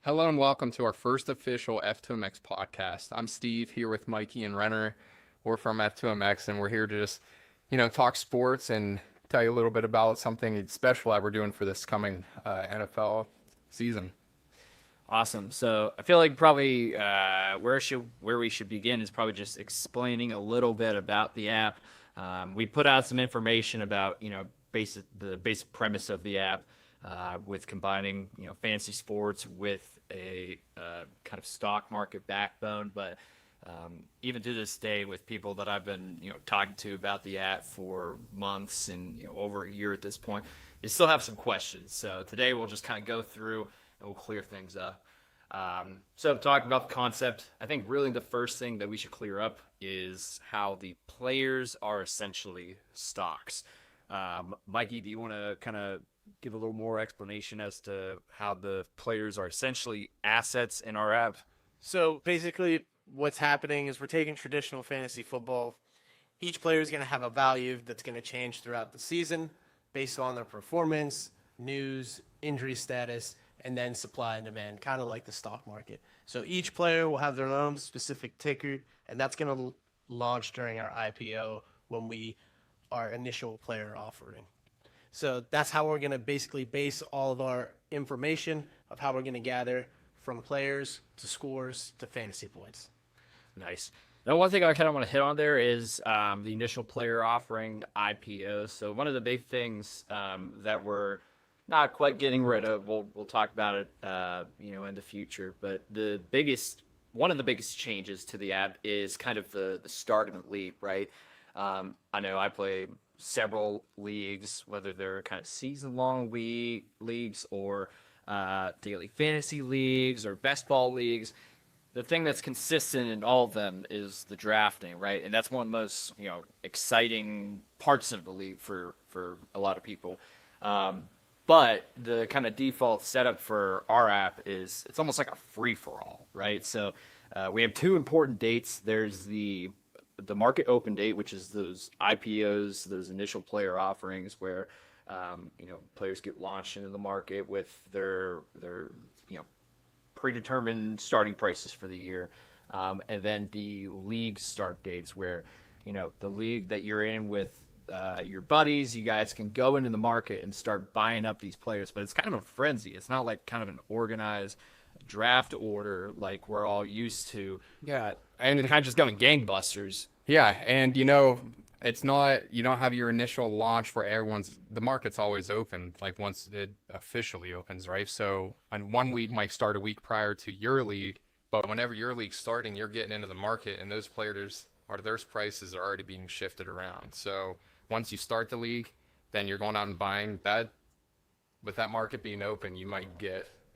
Hello and welcome to our first official F2MX podcast. I'm Steve here with Mikey and Renner. We're from F2MX and we're here to just, talk sports and tell you a little bit about something special that we're doing for this coming NFL season. Awesome. So I feel like probably where we should begin is probably just explaining a little bit about the app. We put out some information about the basic premise of the app with combining fantasy sports with a kind of stock market backbone. But even to this day, with people that I've been talking to about the app for months and over a year at this point, they still have some questions. So today we'll just kind of go through and we'll clear things up. So talking about the concept, I think really the first thing that we should clear up is how the players are essentially stocks. Mikey, do you want to kind of give a little more explanation as to how the players are essentially assets in our app? So basically, what's happening is we're taking traditional fantasy football. Each player is going to have a value that's going to change throughout the season based on their performance, news, injury status, and then supply and demand, kind of like the stock market. So each player will have their own specific ticker, and that's going to launch during our IPO when our initial player offering. So that's how we're going to basically base all of our information of how we're going to gather from players to scores to fantasy points. Nice. Now, one thing I kind of want to hit on there is the initial player offering IPO. So one of the big things that we're not quite getting rid of, we'll talk about it, in the future. But one of the biggest changes to the app is kind of the start of the league, right? I know I play several leagues, whether they're kind of season-long leagues or daily fantasy leagues or best ball leagues. The thing that's consistent in all of them is the drafting, right? And that's one of the most exciting parts of the league for a lot of people. But the kind of default setup for our app is it's almost like a free-for-all, right? So we have two important dates. There's the market open date, which is those IPOs, those initial player offerings where players get launched into the market with their predetermined starting prices for the year, and then the league start dates where the league that you're in with your buddies, you guys can go into the market and start buying up these players. But it's kind of a frenzy. It's not like kind of an organized draft order like we're all used to. Yeah, And kind of just going gangbusters. yeah, and it's not, you don't have your initial launch where the market's always open, like once it officially opens, right? So on one league might start a week prior to your league, but whenever your league's starting, you're getting into the market and those players their prices are already being shifted around. So once you start the league, then you're going out and buying that. With that market being open,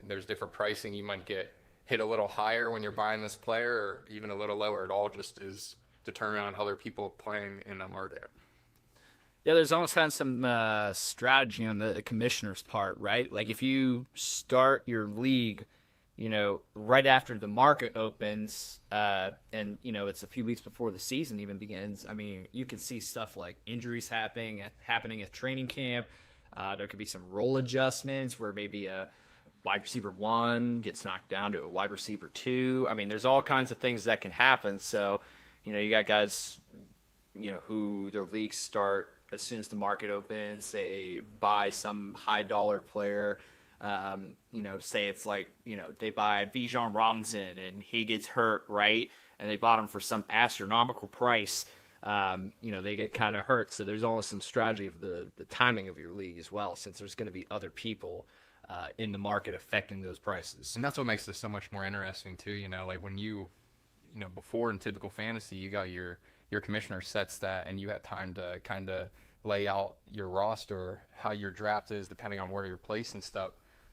there's different pricing. You might get hit a little higher when you're buying this player or even a little lower. It all just is determined on other people playing in the market. Yeah, there's almost kind of some strategy on the commissioner's part, right? Like if you start your league, right after the market opens, and it's a few weeks before the season even begins. I mean, you can see stuff like injuries happening at training camp. There could be some role adjustments where maybe a wide receiver 1 gets knocked down to a wide receiver 2. I mean, there's all kinds of things that can happen. So, you got guys, who their leagues start as soon as the market opens. They buy some high dollar player. Say it's like, they buy Bijan Robinson and he gets hurt, right? And they bought him for some astronomical price. They get kind of hurt. So there's always some strategy of the timing of your league as well, since there's going to be other people in the market affecting those prices. And that's what makes this so much more interesting too. Like when before in typical fantasy, you got your commissioner sets that and you have time to kind of lay out your roster, how your draft is depending on where you're placed and stuff.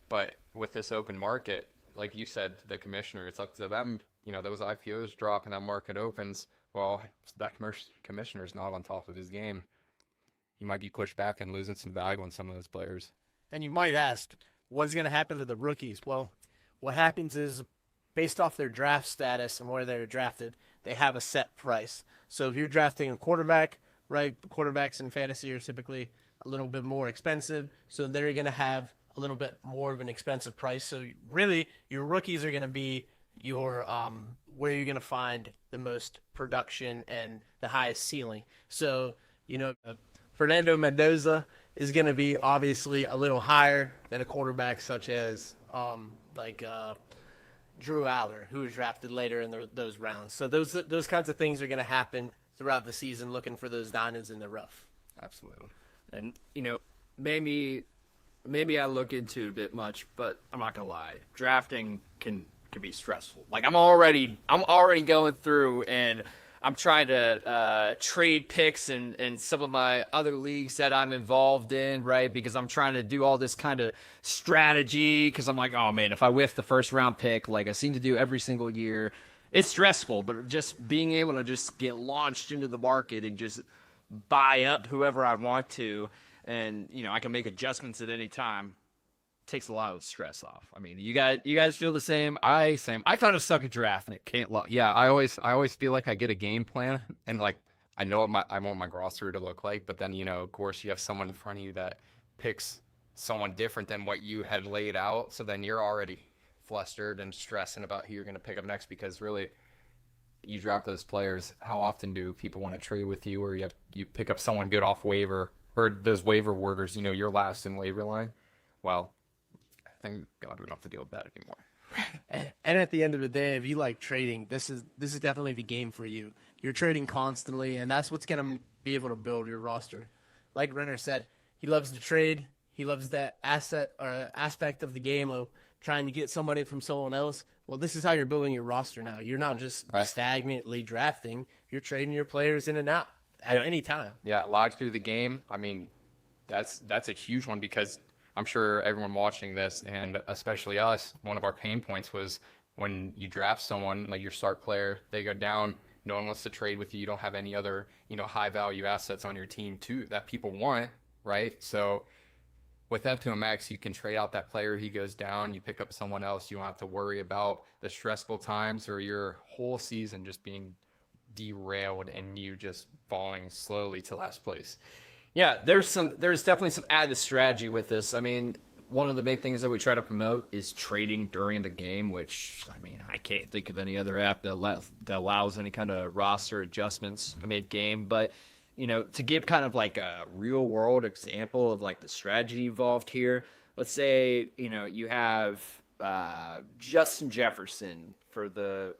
But with this open market, like you said, the commissioner, it's up to them. Those IPOs drop and that market opens. Well, that commissioner's not on top of his game. He might be pushed back and losing some value on some of those players. And you might ask, what's going to happen to the rookies? Well, what happens is based off their draft status and where they're drafted, they have a set price. So if you're drafting a quarterback, right, quarterbacks in fantasy are typically a little bit more expensive. So they're going to have a little bit more of an expensive price. So really, your rookies are going to be your where you're going to find the most production and the highest ceiling. So Fernando Mendoza is going to be obviously a little higher than a quarterback such as Drew Aller, who was drafted later in those rounds. So those kinds of things are going to happen throughout the season, looking for those diamonds in the rough. Absolutely. And maybe I look into it a bit much, but I'm not gonna lie. Drafting can be stressful. Like I'm already going through and I'm trying to trade picks in some of my other leagues that I'm involved in, right? Because I'm trying to do all this kind of strategy because I'm like, oh man, if I whiff the first round pick, like I seem to do every single year, it's stressful. But just being able to just get launched into the market and just buy up whoever I want to, and I can make adjustments at any time. Takes a lot of stress off. I mean, you guys feel the same? I kind of suck at drafting. It can't. Yeah, I always feel like I get a game plan and like I know what I want my roster to look like, but then of course you have someone in front of you that picks someone different than what you had laid out, so then you're already flustered and stressing about who you're going to pick up next because really you draft those players. How often do people want to trade with you, or you pick up someone good off waiver or those waiver warders? You're last in waiver line. Well, thank God we don't have to deal with that anymore. And at the end of the day, if you like trading, this is definitely the game for you. You're trading constantly, and that's what's going to be able to build your roster. Like Renner said, he loves to trade. He loves that aspect of the game of trying to get somebody from someone else. Well, this is how you're building your roster now. You're not just stagnantly drafting. You're trading your players in and out at any time. Yeah, log through the game. I mean, that's a huge one because I'm sure everyone watching this, and especially us, one of our pain points was when you draft someone, like your start player, they go down, no one wants to trade with you, you don't have any other, high value assets on your team too that people want, right? So with F2MX, you can trade out that player, he goes down, you pick up someone else, you don't have to worry about the stressful times or your whole season just being derailed and you just falling slowly to last place. Yeah, there's definitely some added strategy with this. I mean, one of the big things that we try to promote is trading during the game, which, I mean, I can't think of any other app that allows any kind of roster adjustments mid-game. But, to give kind of like a real-world example of like the strategy involved here, let's say, you have Justin Jefferson for the,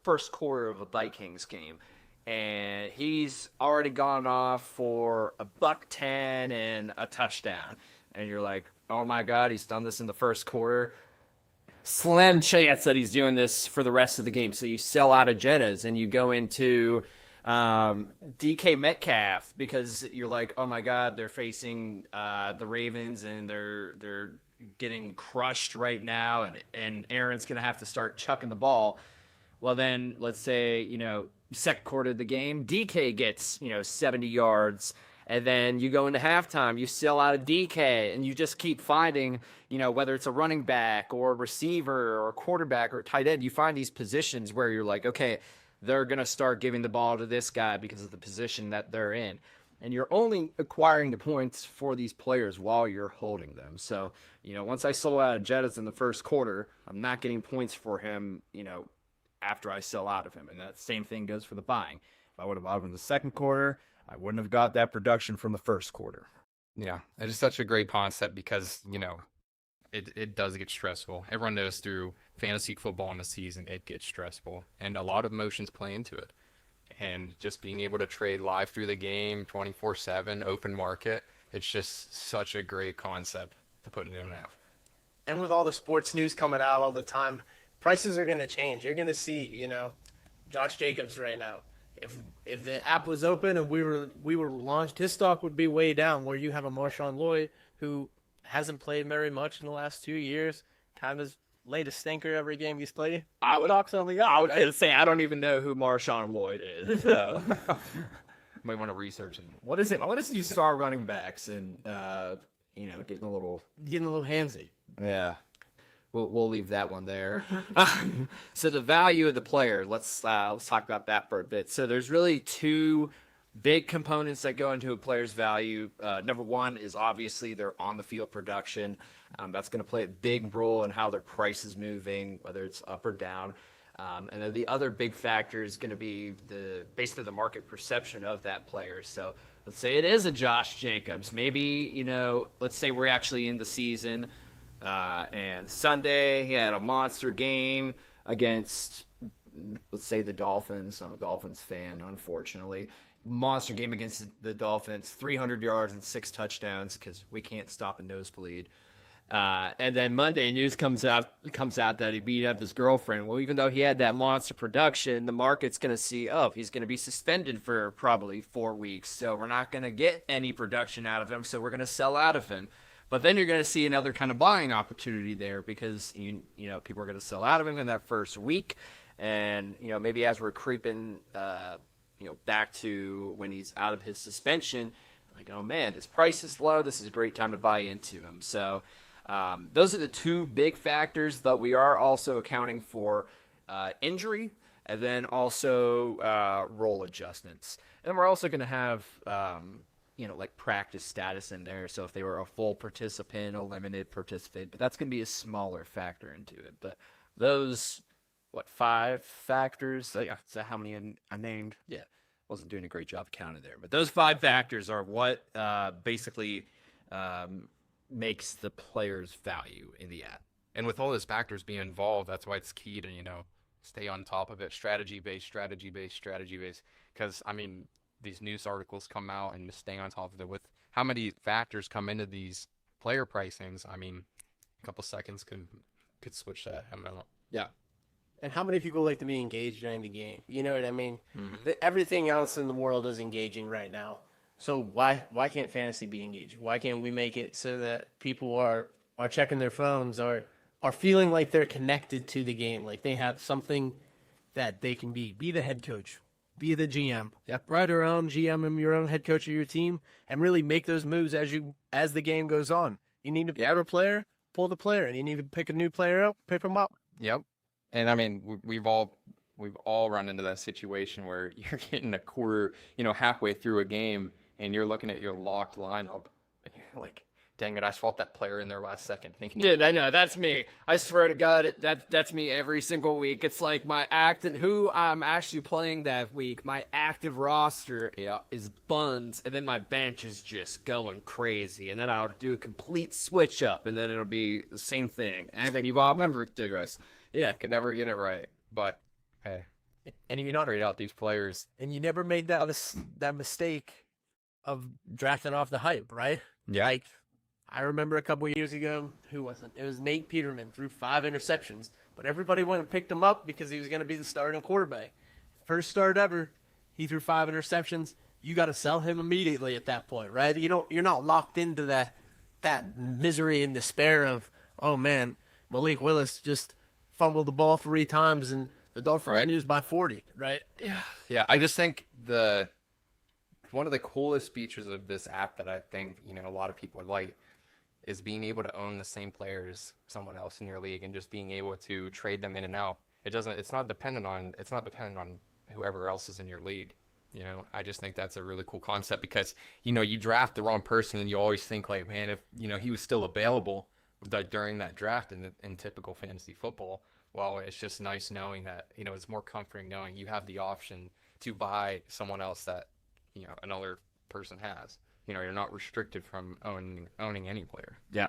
first quarter of a Vikings game. And he's already gone off for a $110 and a touchdown. And you're like, oh my God, he's done this in the first quarter. Slim chance that he's doing this for the rest of the game. So you sell out agendas and you go into DK Metcalf because you're like, oh my God, they're facing the Ravens and they're getting crushed right now. And Aaron's going to have to start chucking the ball. Well, then let's say, second quarter of the game, DK gets, 70 yards. And then you go into halftime, you sell out a DK, and you just keep finding, whether it's a running back or a receiver or a quarterback or a tight end, you find these positions where you're like, okay, they're going to start giving the ball to this guy because of the position that they're in. And you're only acquiring the points for these players while you're holding them. So, once I sold out of Jettas in the first quarter, I'm not getting points for him, after I sell out of him. And that same thing goes for the buying. If I would have bought him in the second quarter, I wouldn't have got that production from the first quarter. Yeah, it is such a great concept because, it does get stressful. Everyone knows through fantasy football in the season, it gets stressful. And a lot of emotions play into it. And just being able to trade live through the game, 24/7, open market, it's just such a great concept to put in an app. And with all the sports news coming out all the time, prices are going to change. You're going to see, Josh Jacobs right now. If the app was open and we were launched, his stock would be way down. Where you have a Marshawn Lloyd who hasn't played very much in the last 2 years, kind of laid a stinker every game he's played. I would say I don't even know who Marshawn Lloyd is. So. Might want to research it. What is it? What is these star running backs and getting a little handsy? Yeah. We'll leave that one there. So the value of the player, let's talk about that for a bit. So there's really two big components that go into a player's value. Number one is obviously their on the field production. That's going to play a big role in how their price is moving, whether it's up or down. And then the other big factor is going to be basically the market perception of that player. So let's say it is a Josh Jacobs. Maybe, let's say we're actually in the season, and Sunday he had a monster game against, let's say, the Dolphins. I'm a Dolphins fan, unfortunately. Monster game against the Dolphins, 300 yards and 6 touchdowns because we can't stop a nosebleed. And then Monday news comes out that he beat up his girlfriend. Well, even though he had that monster production, the market's going to see, he's going to be suspended for probably 4 weeks. So we're not going to get any production out of him. So we're going to sell out of him. But then you're going to see another kind of buying opportunity there because, people are going to sell out of him in that first week. And, maybe as we're creeping, back to when he's out of his suspension, like, oh man, his price is low. This is a great time to buy into him. So those are the two big factors, but we are also accounting for injury and then also role adjustments. And we're also going to have, like practice status in there. So if they were a full participant, a limited participant, but that's going to be a smaller factor into it. But those, 5 factors? Yeah, is that how many I named? Yeah, wasn't doing a great job counting there. But those 5 factors are what basically makes the player's value in the app. And with all those factors being involved, that's why it's key to, stay on top of it. Strategy based. Because, these news articles come out and just staying on top of it with how many factors come into these player pricings. A couple seconds could switch that amount. Yeah. And how many people like to be engaged during the game? You know what I mean? Mm-hmm. Everything else in the world is engaging right now. So why can't fantasy be engaging? Why can't we make it so that people are checking their phones or are feeling like they're connected to the game, like they have something that they can be the head coach, be the GM, right around GM and your own head coach of your team, and really make those moves as the game goes on. You need to add a player, pull the player, and you need to pick a new player up, pick them up. Yep. And we've all run into that situation where you're getting a quarter, halfway through a game, and you're looking at your locked lineup, and you're like, dang it, I swapped that player in there last second. Thinking, yeah, I know, that's me. I swear to God, that's me every single week. It's like who I'm actually playing that week, my active roster is buns, and then my bench is just going crazy, and then I'll do a complete switch up, and then it'll be the same thing. And then you've all remember digress. Yeah, could never get it right. But hey, and you not rate out these players, And you never made that mistake of drafting off the hype, right? Yeah. Like, I remember a couple of years ago, who was it? It was Nate Peterman, threw 5 interceptions, but everybody went and picked him up because he was going to be the starting quarterback. First start ever, he threw 5 interceptions. You got to sell him immediately at that point, right? You're not locked into that misery and despair of, oh man, Malik Willis just fumbled the ball 3 times and the Dolphins lose by 40, right? Yeah. I just think one of the coolest features of this app that I think a lot of people would like is being able to own the same player as someone else in your league and just being able to trade them in and out. It's not dependent on whoever else is in your league. I just think that's a really cool concept because you draft the wrong person and you always think like, man, if he was still available during that draft in typical fantasy football. Well, it's just nice knowing that it's more comforting knowing you have the option to buy someone else that another person has. You're not restricted from owning any player. Yeah.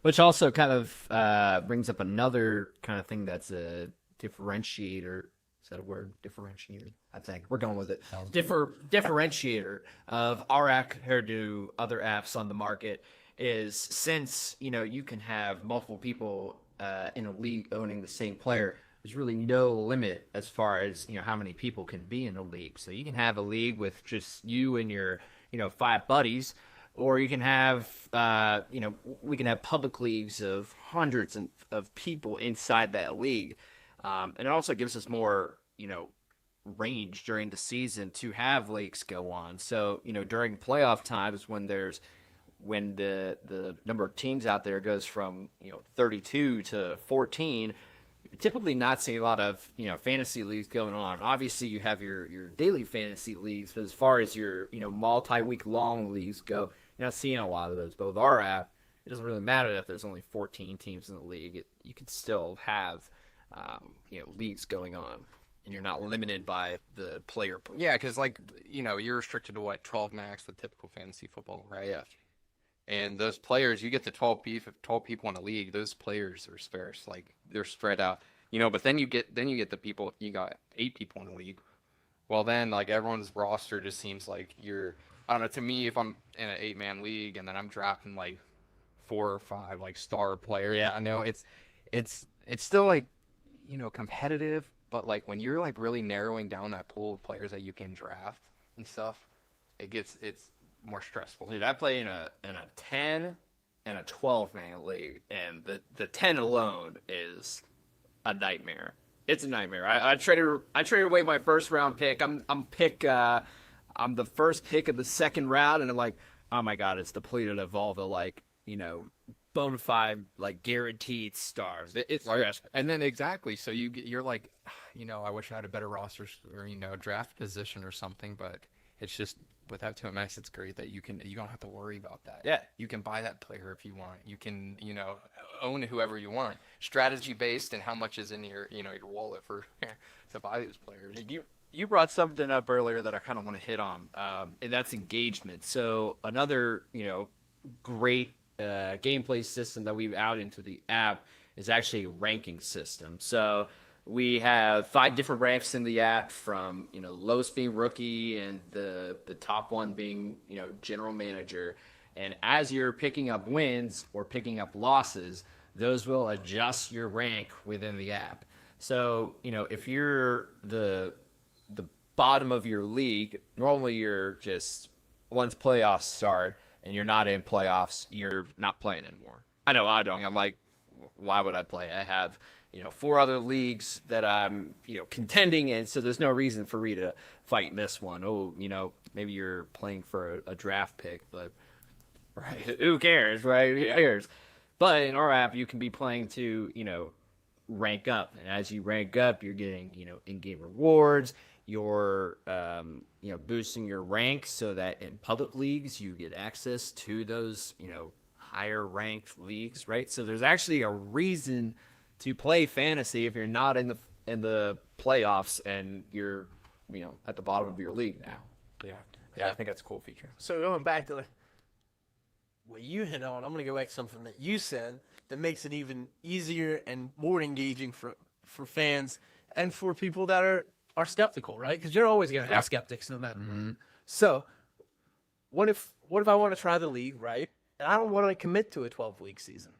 Which also kind of brings up another kind of thing that's a differentiator. Is that a word? Differentiator? I think. We're going with it. Differentiator of our app compared to other apps on the market is since, you can have multiple people in a league owning the same player, there's really no limit as far as, how many people can be in a league. So you can have a league with just you and your 5 buddies, or you can have, we can have public leagues of hundreds of people inside that league. And it also gives us more, range during the season to have leagues go on. So, during playoff times when the number of teams out there goes from, 32 to 14, typically not seeing a lot of fantasy leagues going on. Obviously, you have your daily fantasy leagues, but as far as your multi-week long leagues go, you're not seeing a lot of those. But with our app, it doesn't really matter that there's only 14 teams in the league. You can still have, leagues going on, and you're not limited by the player pool. Yeah, because like you're restricted to what 12 max with typical fantasy football, right? Yeah. And those players, you get to 12 people, 12 people in a league. Those players are sparse, like they're spread out, But then you get the people. You got 8 people in a league. Well, then like everyone's roster just seems like you're. I don't know. To me, if I'm in an 8-man league and then I'm drafting like 4 or 5 like star player, yeah, I know it's still like competitive, but like when you're like really narrowing down that pool of players that you can draft and stuff, it's more stressful. Dude, I play in a 10 and a 12-man league, and the 10 alone is a nightmare. It's a nightmare. I traded away my first round pick. I'm the first pick of the second round, and I'm like, oh my god, it's depleted of all the bona fide guaranteed stars. It's stressful. And then exactly, so you're like, I wish I had a better roster or draft position or something, but it's just with F2MX, it's great that you don't have to worry about that. Yeah. You can buy that player if you want. You can, own whoever you want. Strategy based and how much is in your wallet for to buy these players. You brought something up earlier that I kind of want to hit on, and that's engagement. So another, great gameplay system that we've added into the app is actually a ranking system. So we have 5 different ranks in the app, from lowest being rookie and the top one being general manager. And as you're picking up wins or picking up losses, those will adjust your rank within the app. So if you're the bottom of your league, normally you're just, once playoffs start and you're not in playoffs, you're not playing anymore. I know I don't. I'm like, why would I play? I have 4 other leagues that I'm, contending in, so there's no reason for me to fight in this one. Oh, maybe you're playing for a draft pick, but right, who cares, right? Who cares? But in our app, you can be playing to, rank up, and as you rank up, you're getting, in-game rewards. You're, boosting your rank so that in public leagues you get access to those, higher ranked leagues, right? So there's actually a reason to play fantasy if you're not in the playoffs and you're at the bottom of your league now. Yeah, I think that's a cool feature. So going back to what you hit on, I'm gonna go back to something that you said that makes it even easier and more engaging for fans and for people that are skeptical, right? Because you're always gonna have skeptics no matter. Mm-hmm. So what if I want to try the league, right? And I don't want to commit to a 12-week season.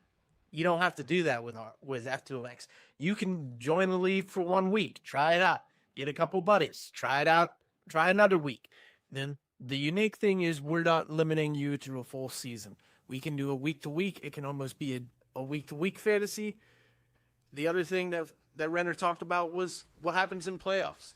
You don't have to do that with F2MX. You can join the league for 1 week, try it out, get a couple buddies, try it out, try another week. Then the unique thing is we're not limiting you to a full season. We can do a week to week. It can almost be a week to week fantasy. The other thing that Renner talked about was what happens in playoffs.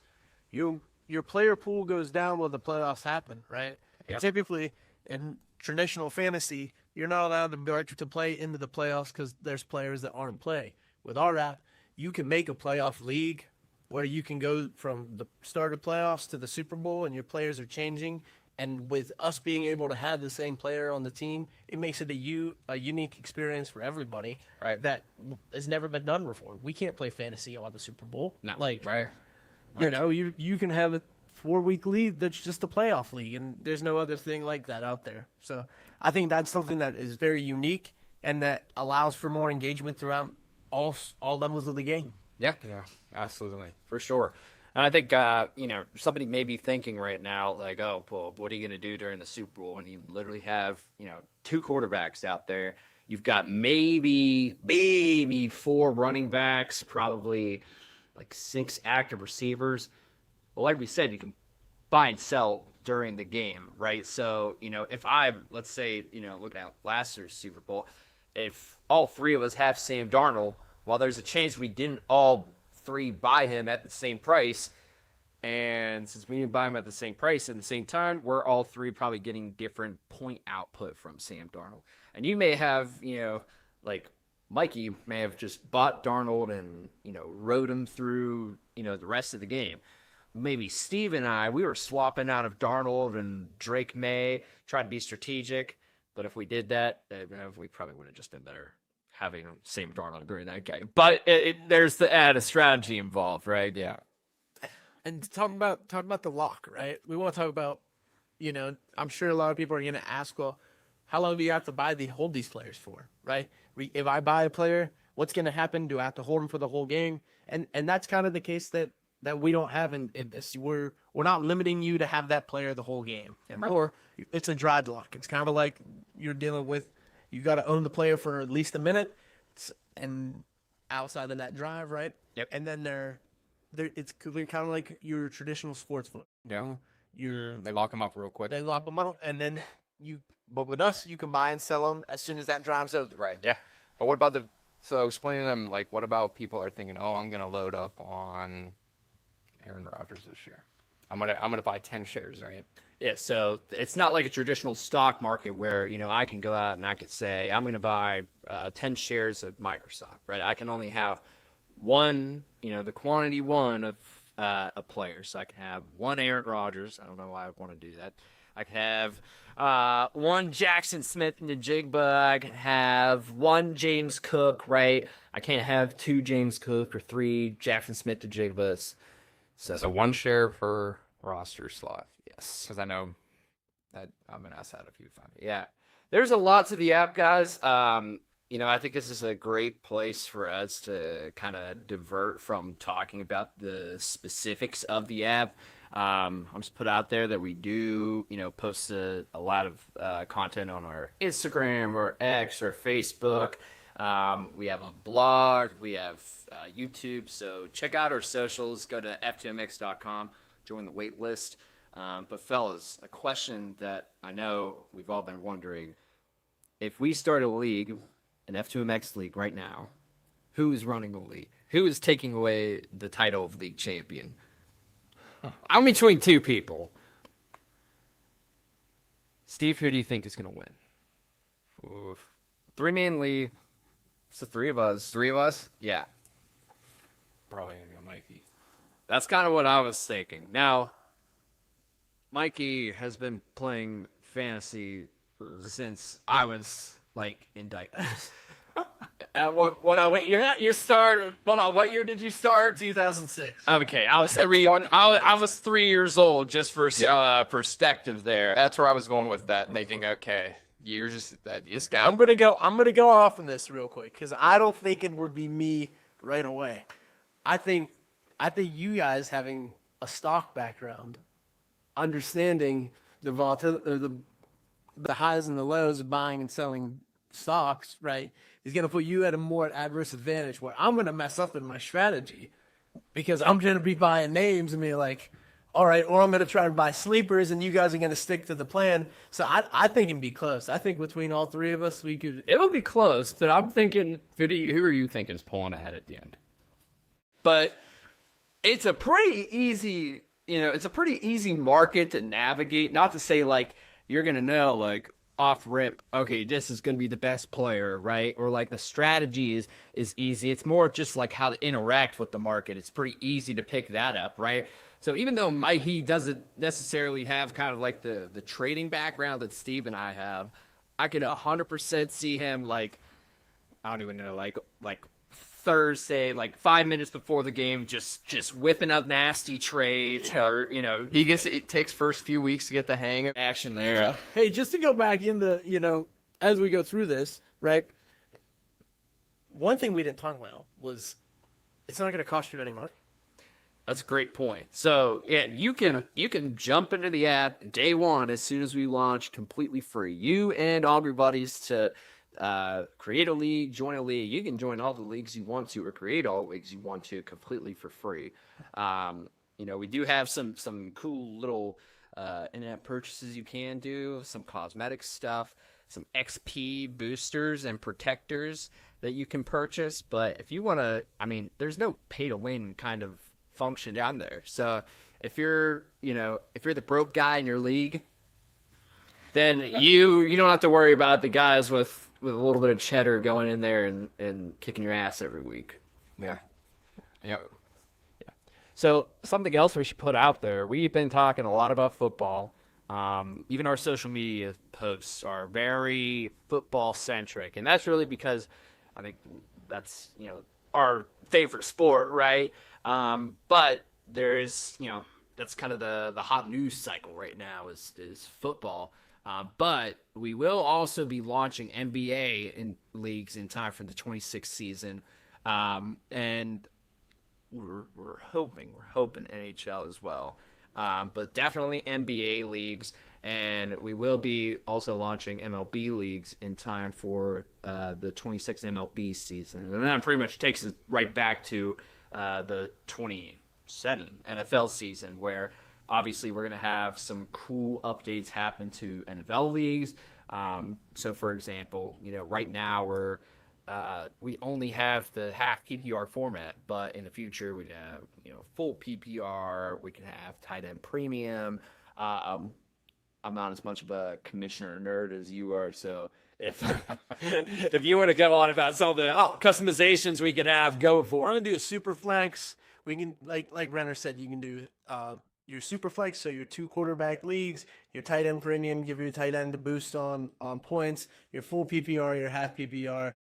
Your player pool goes down when the playoffs happen, right? Yep. Typically in traditional fantasy, you're not allowed to play into the playoffs because there's players that aren't play. With our app, you can make a playoff league where you can go from the start of playoffs to the Super Bowl and your players are changing. And with us being able to have the same player on the team, it makes it a unique experience for everybody, Right. that has never been done before. We can't play fantasy on the Super Bowl. No. Right. You can have a 4-week league that's just a playoff league, and there's no other thing like that out there. So I think that's something that is very unique and that allows for more engagement throughout all levels of the game. Yeah, absolutely. For sure. And I think, somebody may be thinking right now, like, oh, well, what are you going to do during the Super Bowl? And you literally have, 2 quarterbacks out there. You've got maybe 4 running backs, probably like 6 active receivers. Well, like we said, you can buy and sell during the game, right? So, if let's say, looking at last year's Super Bowl, if all 3 of us have Sam Darnold, well, there's a chance we didn't all 3 buy him at the same price. And since we didn't buy him at the same price at the same time, we're all 3 probably getting different point output from Sam Darnold. And you may have, like Mikey may have just bought Darnold and, rode him through, the rest of the game. Maybe Steve and I, we were swapping out of Darnold and Drake May, trying to be strategic. But if we did that, we probably would have just been better having Sam Darnold agree that game. But there's the added strategy involved, right? Yeah. And talking about the lock, right? We want to talk about, I'm sure a lot of people are going to ask, well, how long do you have to hold these players for, right? If I buy a player, what's going to happen? Do I have to hold them for the whole game? And that's kind of the case that we don't have in this. We're not limiting you to have that player the whole game. Or it's a dry lock. It's kind of like you're dealing with, you got to own the player for at least a minute, and outside of that drive, right? Yep. And then it's kind of like your traditional sports book. Yeah. They lock them up real quick. They lock them out, and then but with us, you can buy and sell them as soon as that drive's over. Right. Yeah. But what about so explaining them, like, what about people are thinking, oh, I'm going to load up on Aaron Rodgers this year. I'm gonna buy 10 shares, right? Yeah, so it's not like a traditional stock market where, I can go out and I could say, I'm going to buy 10 shares of Microsoft, right? I can only have one, the quantity one of a player. So I can have one Aaron Rodgers. I don't know why I want to do that. I can have one Jackson Smith in the Jigba. I can have one James Cook, right? I can't have two James Cook or three Jackson Smith to Jigbas. So 1 share per roster slot. Yes, because I know that I'm gonna ask that a few times. Yeah, there's a lot to the app, guys. I think this is a great place for us to kind of divert from talking about the specifics of the app. I'm just put out there that we do, post a lot of content on our Instagram or X or Facebook. We have a blog, we have YouTube, so check out our socials, go to F2MX.com, join the wait list. But fellas, a question that I know we've all been wondering, if we start a league, an F2MX league right now, who is running the league? Who is taking away the title of league champion? I'm between two people. Steve, who do you think is going to win? Oof. 3-man league. It's the 3 of us. 3 of us? Yeah. Probably gonna go Mikey. That's kind of what I was thinking. Now, Mikey has been playing fantasy since I was in diapers. You started. Hold on, what year did you start? 2006. Okay, I was 3 years old. Just for perspective, there. That's where I was going with that, thinking, okay, years that is I'm gonna go off on this real quick because I don't think it would be me right away. I think you guys having a stock background, understanding the volatility, the highs and the lows of buying and selling stocks, right, is gonna put you at a more adverse advantage where I'm gonna mess up in my strategy because I'm gonna be buying names and be like, all right, or I'm going to try to buy sleepers, and you guys are going to stick to the plan. So I think it'd be close. I think between all 3 of us, we could. It'll be close, but I'm thinking. Who are you thinking is pulling ahead at the end? But it's a pretty easy, it's a pretty easy market to navigate. Not to say you're going to know off rip, okay, this is going to be the best player, right? Or the strategy is easy. It's more just how to interact with the market. It's pretty easy to pick that up, right? So even though he doesn't necessarily have kind of the trading background that Steve and I have, I could 100% see him I don't even know, Thursday, 5 minutes before the game, just whipping up nasty trades, or It takes first few weeks to get the hang of action there. Hey, just to go back into, as we go through this, right? One thing we didn't talk about was it's not going to cost you any money. That's a great point. So yeah, you can jump into the app day one as soon as we launch, completely free. You and all your buddies to create a league, join a league. You can join all the leagues you want to, or create all the leagues you want to, completely for free. We do have some cool little in-app purchases you can do, some cosmetic stuff, some XP boosters and protectors that you can purchase. But if you want to, there's no pay to win kind of function down there. So if you're the broke guy in your league, then you don't have to worry about the guys with a little bit of cheddar going in there and kicking your ass every week. Yeah. So something else we should put out there. We've been talking a lot about football. Even our social media posts are very football centric, and that's really because I think that's our favorite sport, right? But there's that's kind of the hot news cycle right now is football. But we will also be launching NBA in leagues in time for the 26th season, and we're hoping NHL as well. But definitely NBA leagues, and we will be also launching MLB leagues in time for the 26th MLB season, and that pretty much takes us right back to the 27 NFL season, where obviously we're going to have some cool updates happen to NFL leagues. So, for example, right now we only have the half PPR format, but in the future we'd have full PPR. We can have tight end premium. I'm not as much of a commissioner nerd as you are, so if if you want to go on about some of the customizations we can have, go for We're it. gonna do a super flex. We can like Renner said, you can do your super flex, so your 2 quarterback leagues, your tight end premium, give your tight end a boost on points, your full PPR, your half PPR.